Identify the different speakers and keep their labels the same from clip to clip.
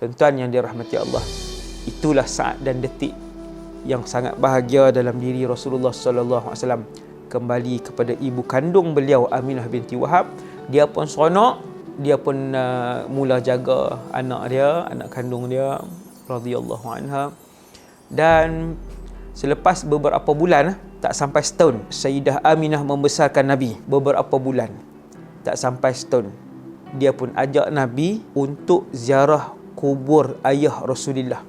Speaker 1: Tuan-tuan yang dirahmati Allah, itulah saat dan detik yang sangat bahagia dalam diri Rasulullah sallallahu alaihi wasallam, kembali kepada ibu kandung beliau Aminah binti Wahab. Dia pun seronok, dia pun mula jaga anak dia, anak kandung dia radhiyallahu anha. Dan selepas beberapa bulan, tak sampai setahun, Sayyidah Aminah membesarkan Nabi. Beberapa bulan, tak sampai setahun, dia pun ajak Nabi untuk ziarah kubur ayah Rasulullah.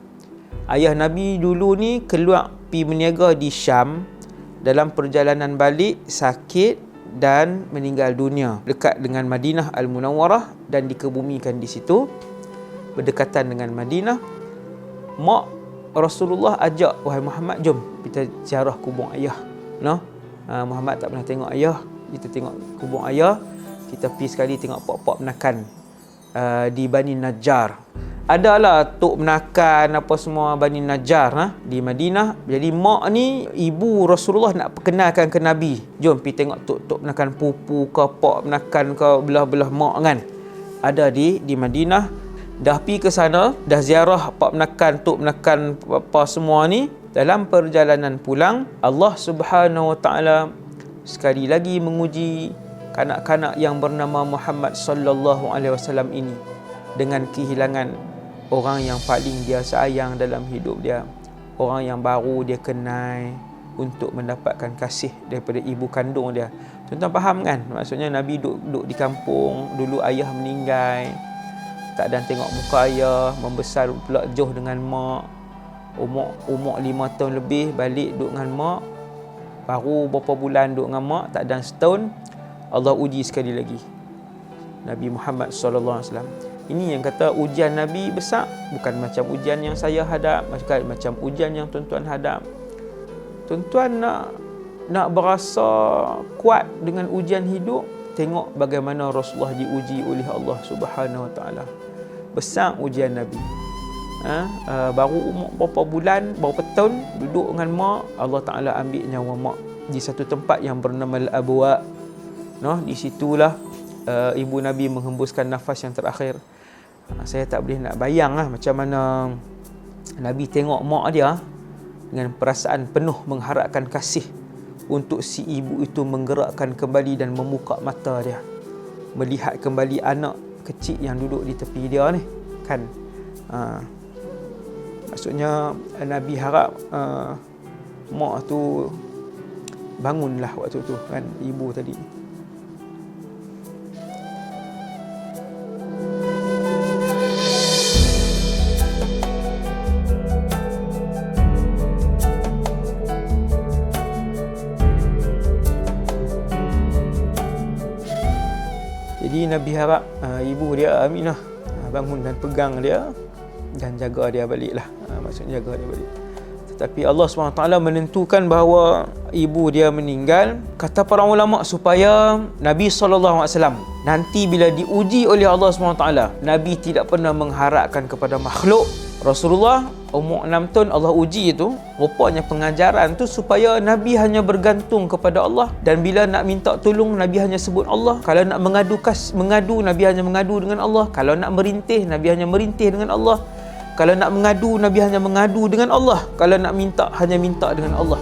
Speaker 1: Ayah Nabi dulu ni keluar pergi berniaga di Syam. Dalam perjalanan balik sakit dan meninggal dunia dekat dengan Madinah Al-Munawwarah dan dikebumikan di situ berdekatan dengan Madinah. Mak Rasulullah ajak, wahai Muhammad, jom kita ziarah kubur ayah. Muhammad tak pernah tengok ayah, kita tengok kubur ayah. Kita pergi sekali tengok pok-pok menakan di Bani Najjar. Adalah tok menakan apa semua Bani Najjar di Madinah. Jadi mak ni ibu Rasulullah nak perkenalkan ke Nabi. Jom pergi tengok tok menakan pupu ke pok menakan ke belah-belah mak kan. Ada di Madinah. Dah pergi ke sana, dah ziarah pak menakan, tok menakan apa semua ni. Dalam perjalanan pulang, Allah Subhanahu Wa Taala sekali lagi menguji kanak-kanak yang bernama Muhammad sallallahu alaihi wasallam ini dengan kehilangan orang yang paling dia sayang dalam hidup dia, orang yang baru dia kenal untuk mendapatkan kasih daripada ibu kandung dia. Tuan-tuan faham kan? Maksudnya Nabi duduk di kampung, dulu ayah meninggal, tak ada tengok muka ayah, membesar pula jauh dengan mak, umur 5 tahun lebih, balik duduk dengan mak, baru beberapa bulan duduk dengan mak, tak ada setahun, Allah uji sekali lagi Nabi Muhammad sallallahu alaihi wasallam. Ini yang kata ujian Nabi besar, bukan macam ujian yang saya hadap, bukan macam ujian yang tuan-tuan hadap. Tuan-tuan nak berasa kuat dengan ujian hidup, tengok bagaimana Rasulullah diuji oleh Allah Subhanahu Wa Taala. Besar ujian Nabi. Baru umur berapa bulan, berapa tahun duduk dengan mak, Allah Taala ambil nyawa mak di satu tempat yang bernama Al-Abwa. Di situlah ibu Nabi menghembuskan nafas yang terakhir. Saya tak boleh nak bayang macam mana Nabi tengok mak dia dengan perasaan penuh mengharapkan kasih untuk si ibu itu menggerakkan kembali dan membuka mata dia, melihat kembali anak kecil yang duduk di tepi dia ni kan. Maksudnya Nabi harap mak tu bangunlah waktu tu kan, ibu tadi. Jadi Nabi harap ibu dia Aminah bangun dan pegang dia dan jaga dia baliklah. Maksudnya jaga dia balik. Tetapi Allah SWT menentukan bahawa ibu dia meninggal. Kata para ulama supaya Nabi SAW nanti bila diuji oleh Allah SWT, Nabi tidak pernah mengharapkan kepada makhluk. Rasulullah umur 6 tahun Allah uji itu, rupanya pengajaran tu supaya Nabi hanya bergantung kepada Allah, dan bila nak minta tolong Nabi hanya sebut Allah. Kalau nak mengadu Nabi hanya mengadu dengan Allah. Kalau nak merintih Nabi hanya merintih dengan Allah. Kalau nak mengadu Nabi hanya mengadu dengan Allah. Kalau nak minta hanya minta dengan Allah.